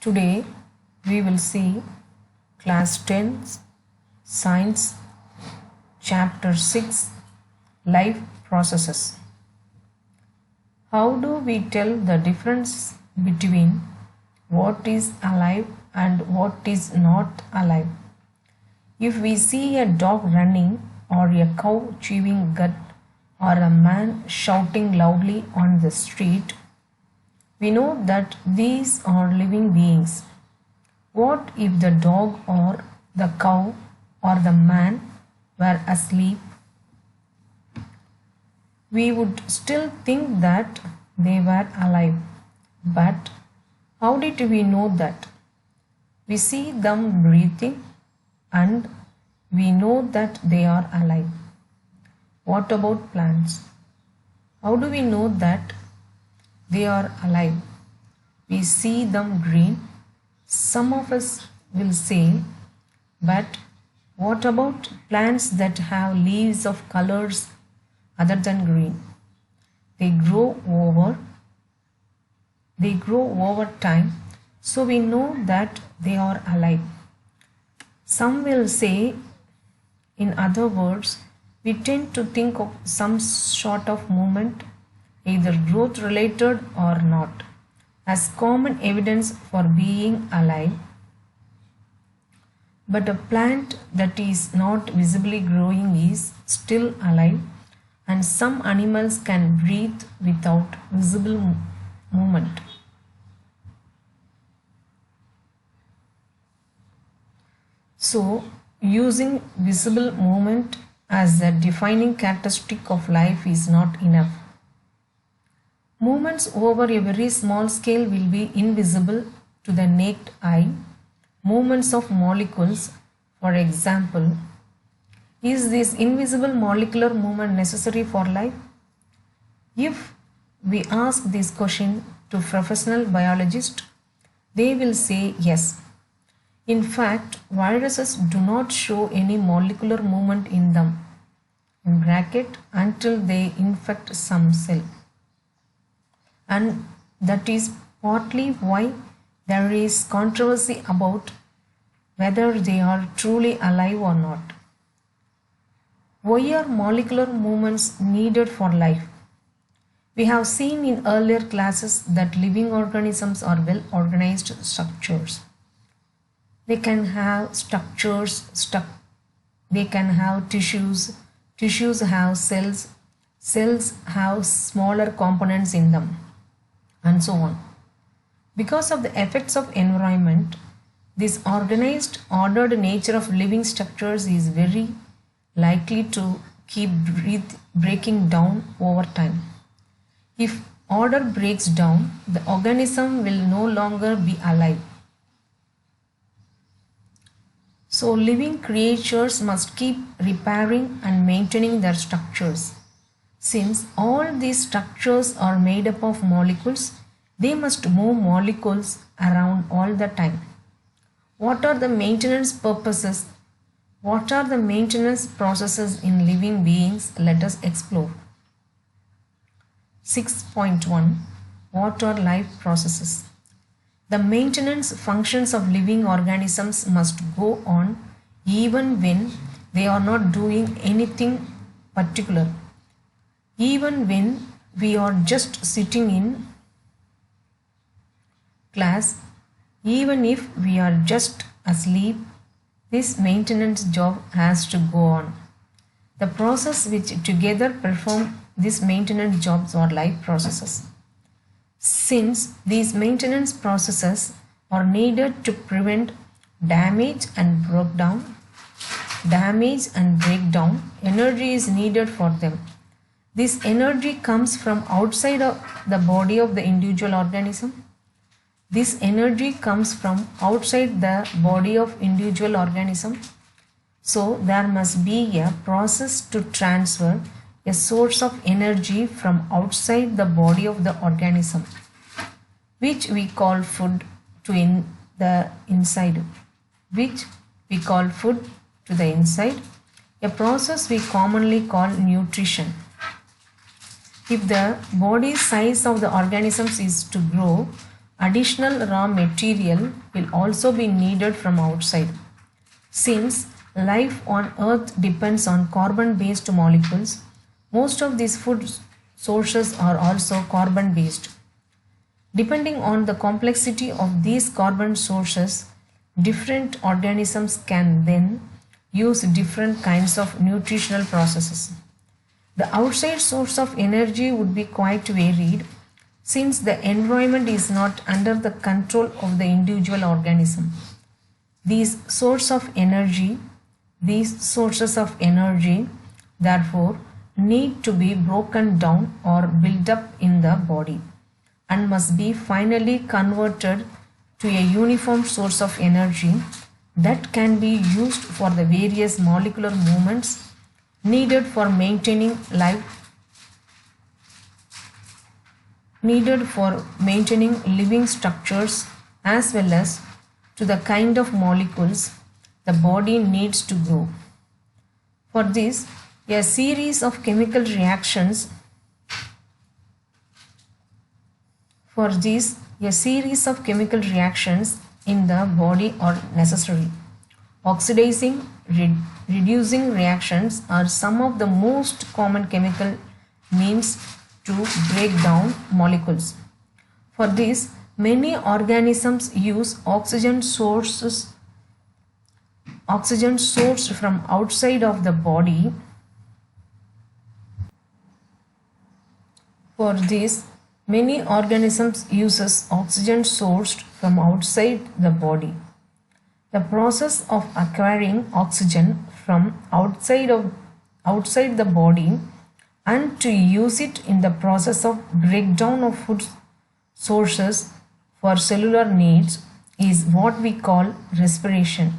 Today we will see class 10 science chapter 6 life processes. How do we tell the difference between what is alive and what is not alive? If we see a dog running or a cow chewing cud or a man shouting loudly on the street, we know that these are living beings. What if the dog or the cow or the man were asleep? We would still think that they were alive. But how did we know that? We see them breathing and we know that they are alive. What about plants? How do we know that they are alive? We see them green. Some of us will say, but what about plants that have leaves of colors other than green? They grow over time, so we know that they are alive. Some will say, in other words, we tend to think of some sort of movement, either growth related or not, as common evidence for being alive. But a plant that is not visibly growing is still alive, and some animals can breathe without visible movement. So, using visible movement as a defining characteristic of life is not enough. Movements over a very small scale will be invisible to the naked eye. Movements of molecules, for example, is this invisible molecular movement necessary for life? If we ask this question to professional biologists, they will say yes. In fact, viruses do not show any molecular movement in them, in bracket, until they infect some cell. And that is partly why there is controversy about whether they are truly alive or not. Why are molecular movements needed for life? We have seen in earlier classes that living organisms are well organized structures. They can have they can have tissues have cells have smaller components in them, and so on. Because of the effects of environment, this organized, ordered nature of living structures is very likely to keep breaking down over time. If order breaks down, the organism will no longer be alive. So living creatures must keep repairing and maintaining their structures. Since all these structures are made up of molecules, they must move molecules around all the time. What are the maintenance purposes? What are the maintenance processes in living beings? Let us explore. 6.1 What are life processes? The maintenance functions of living organisms must go on even when they are not doing anything particular. Even when we are just sitting in class, even if we are just asleep, this maintenance job has to go on. The process which together perform these maintenance jobs are life processes. Since these maintenance processes are needed to prevent damage and breakdown, energy is needed for them. This energy comes from outside of the body of the individual organism. This energy comes from outside the body of individual organism. So there must be a process to transfer a source of energy from outside the body of the organism, which we call food, to the inside, a process we commonly call nutrition. If the body size of the organisms is to grow, additional raw material will also be needed from outside. Since life on Earth depends on carbon-based molecules, most of these food sources are also carbon-based. Depending on the complexity of these carbon sources, different organisms can then use different kinds of nutritional processes. The outside source of energy would be quite varied since the environment is not under the control of the individual organism. These sources of energy, therefore, need to be broken down or built up in the body and must be finally converted to a uniform source of energy that can be used for the various molecular movements needed for maintaining living structures, as well as to the kind of molecules the body needs to grow. For this, a series of chemical reactions in the body are necessary. Oxidizing, reducing reactions are some of the most common chemical means to break down molecules. For this, many organisms use oxygen sourced from outside of the body. For this, many organisms uses oxygen sourced from outside the body. The process of acquiring oxygen from outside the body and to use it in the process of breakdown of food sources for cellular needs is what we call respiration.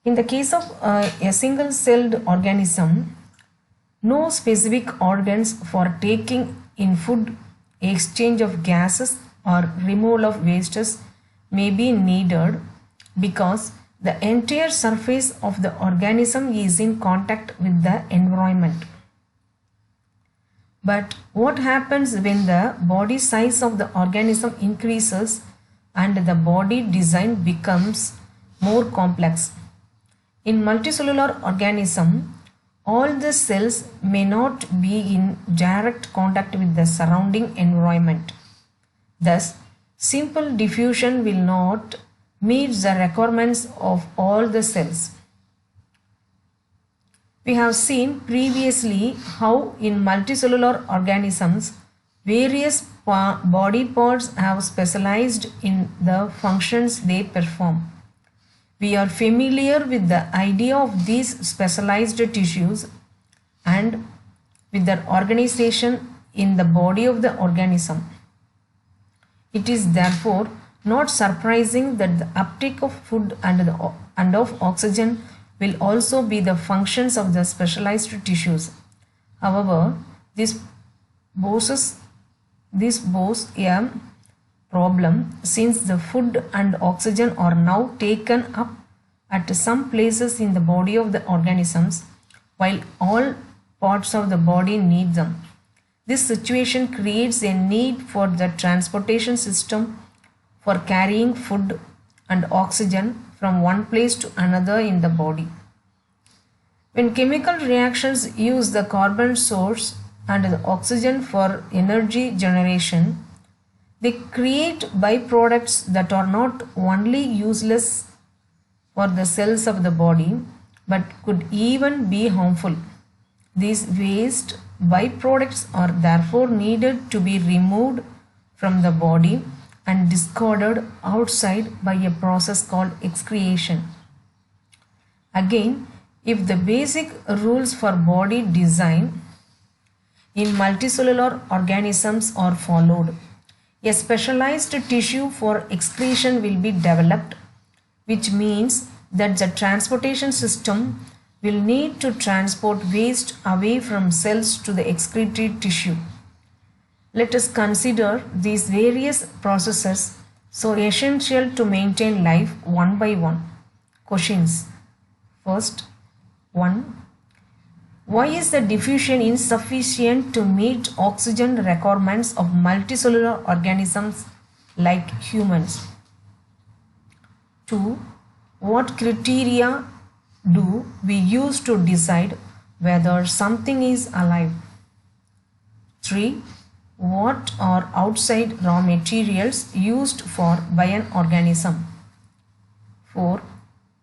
In the case of a single-celled organism, no specific organs for taking in food, exchange of gases or removal of wastes may be needed because the entire surface of the organism is in contact with the environment. But what happens when the body size of the organism increases and the body design becomes more complex? In multicellular organism, all the cells may not be in direct contact with the surrounding environment. Thus, simple diffusion will not meet the requirements of all the cells. We have seen previously how in multicellular organisms, various body parts have specialized in the functions they perform. We are familiar with the idea of these specialized tissues and with their organization in the body of the organism. It is therefore not surprising that the uptake of food and of oxygen will also be the functions of the specialized tissues. However, this poses a problem since the food and oxygen are now taken up at some places in the body of the organisms while all parts of the body need them. This situation creates a need for the transportation system for carrying food and oxygen from one place to another in the body. When chemical reactions use the carbon source and the oxygen for energy generation, they create byproducts that are not only useless for the cells of the body but could even be harmful. These waste byproducts are therefore needed to be removed from the body and discarded outside by a process called excretion. Again, if the basic rules for body design in multicellular organisms are followed, a specialized tissue for excretion will be developed, which means that the transportation system will need to transport waste away from cells to the excretory tissue. Let us consider these various processes so essential to maintain life one by one. Questions. First, 1. Why is the diffusion insufficient to meet oxygen requirements of multicellular organisms like humans. 2. What criteria do we use to decide whether something is alive? 3. What are outside raw materials used by an organism? 4.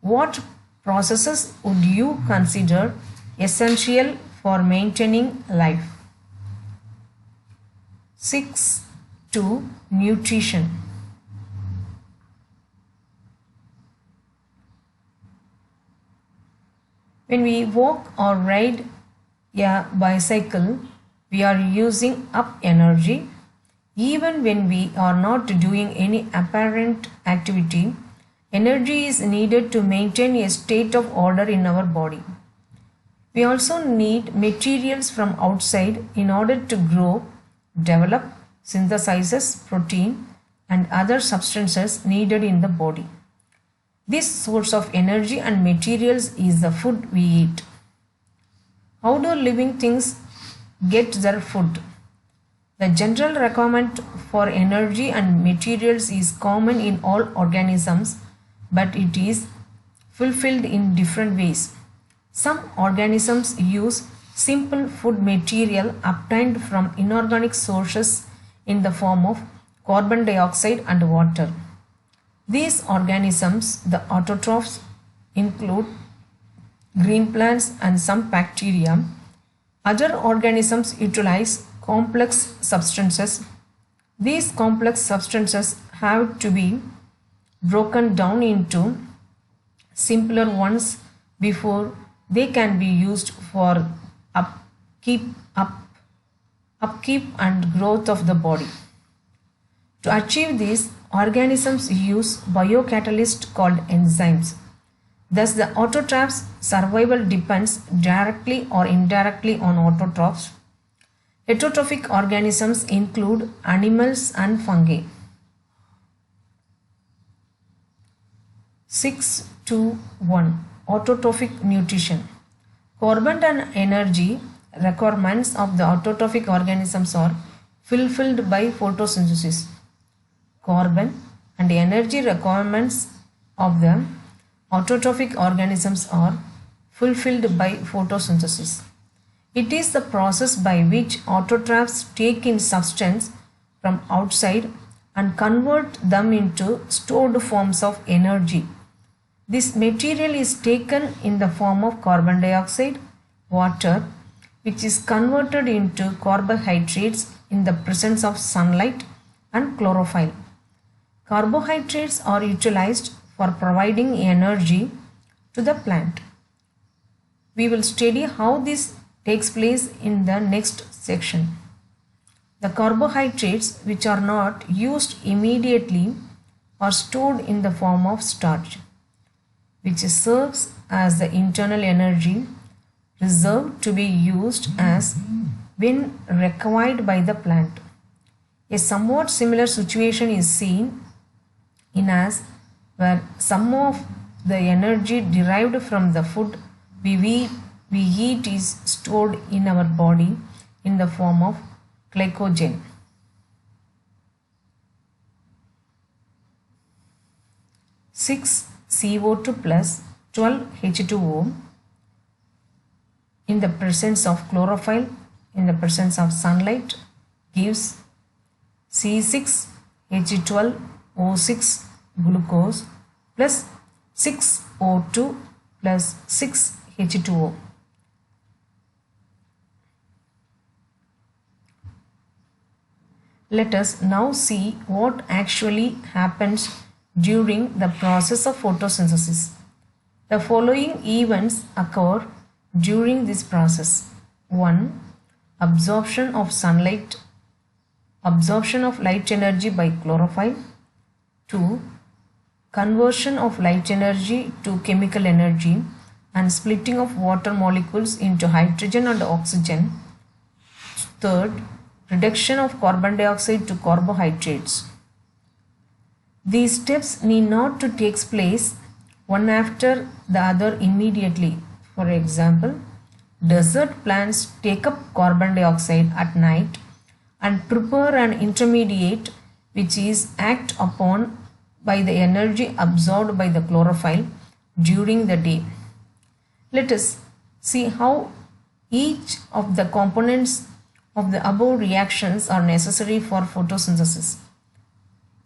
What processes would you consider essential for maintaining life? 6. 2. Nutrition. When we walk or ride a bicycle, we are using up energy. Even when we are not doing any apparent activity, energy is needed to maintain a state of order in our body. We also need materials from outside in order to grow, develop, synthesize protein and other substances needed in the body. This source of energy and materials is the food we eat. How do living things get their food? The general requirement for energy and materials is common in all organisms, but it is fulfilled in different ways. Some organisms use simple food material obtained from inorganic sources in the form of carbon dioxide and water. These organisms, the autotrophs, include green plants and some bacteria. Other organisms utilize complex substances. These complex substances have to be broken down into simpler ones before they can be used for upkeep and growth of the body. To achieve this, organisms use biocatalysts called enzymes. Thus, the autotroph's survival depends directly or indirectly on autotrophs. Heterotrophic organisms include animals and fungi. 6.2.1 Autotrophic nutrition. Carbon and energy requirements of the autotrophic organisms are fulfilled by photosynthesis. Carbon and energy requirements of the autotrophic organisms are fulfilled by photosynthesis. It is the process by which autotrophs take in substance from outside and convert them into stored forms of energy. This material is taken in the form of carbon dioxide, water, which is converted into carbohydrates in the presence of sunlight, and chlorophyll. Carbohydrates are utilized for providing energy to the plant. We will study how this takes place in the next section. The carbohydrates, which are not used immediately, are stored in the form of starch, which serves as the internal energy reserve to be used as when required by the plant. A somewhat similar situation is seen in us, where some of the energy derived from the food we eat is stored in our body in the form of glycogen. 6 CO2 plus 12 H2O in the presence of chlorophyll in the presence of sunlight gives C6H12O6 glucose plus 6O2 plus 6H2O. Let us now see what actually happens during the process of photosynthesis. The following events occur during this process. 1. Absorption of sunlight. Absorption of light energy by chlorophyll. 2. Conversion of light energy to chemical energy and splitting of water molecules into hydrogen and oxygen. 3. Reduction of carbon dioxide to carbohydrates. These steps need not to take place one after the other immediately. For example, desert plants take up carbon dioxide at night and prepare an intermediate which is act upon by the energy absorbed by the chlorophyll during the day. Let us see how each of the components of the above reactions are necessary for photosynthesis.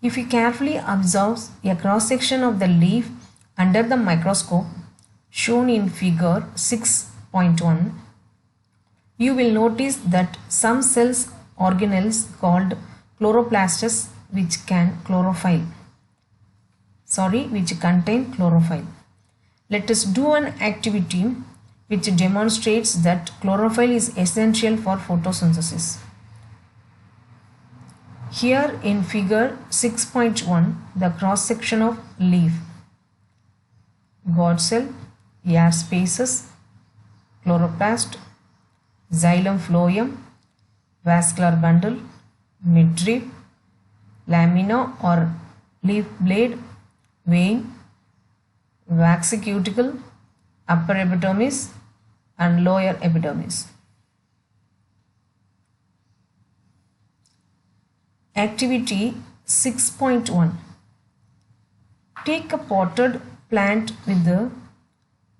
If you carefully observe a cross-section of the leaf under the microscope shown in figure 6.1, you will notice that some cells organelles called chloroplasts which contain chlorophyll. Let us do an activity which demonstrates that chlorophyll is essential for photosynthesis. Here in figure 6.1, the cross section of leaf, God cell, air spaces, chloroplast, xylem phloem, vascular bundle, midrib, lamina or leaf blade, vein, waxy cuticle, upper epidermis and lower epidermis. Activity 6.1. Take a potted plant with the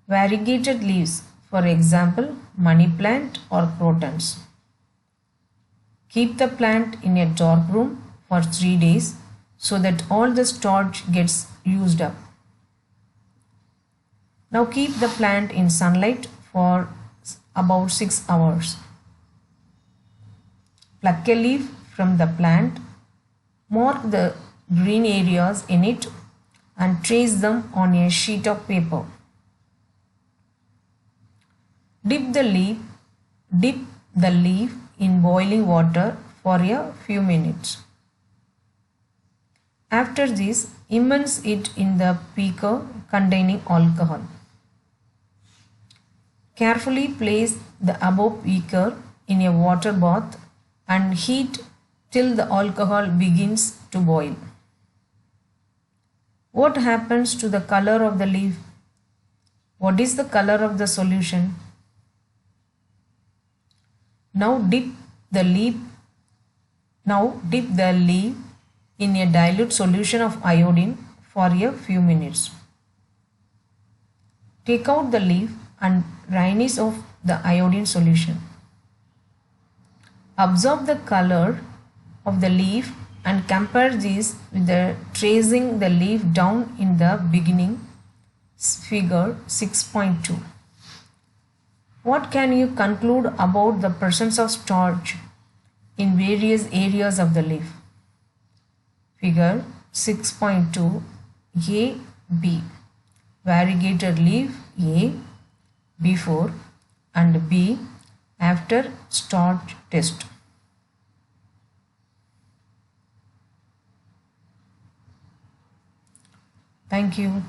variegated leaves, for example, money plant or crotons. Keep the plant in a dark room for 3 days so that all the starch gets used up. Now keep the plant in sunlight for about 6 hours. Pluck a leaf from the plant, mark the green areas in it and trace them on a sheet of paper. Dip the leaf in boiling water for a few minutes. After this, immerse it in the beaker containing alcohol. Carefully place the above beaker in a water bath and heat till the alcohol begins to boil. What happens to the color of the leaf? What is the color of the solution? Now dip the leaf in a dilute solution of iodine for a few minutes. Take out the leaf and rinse off the iodine solution. Observe the color of the leaf and compare this with the tracing the leaf down in the beginning, figure 6.2. What can you conclude about the presence of starch in various areas of the leaf? Figure 6.2 A, B. Variegated leaf A, before and B after starch test. Thank you.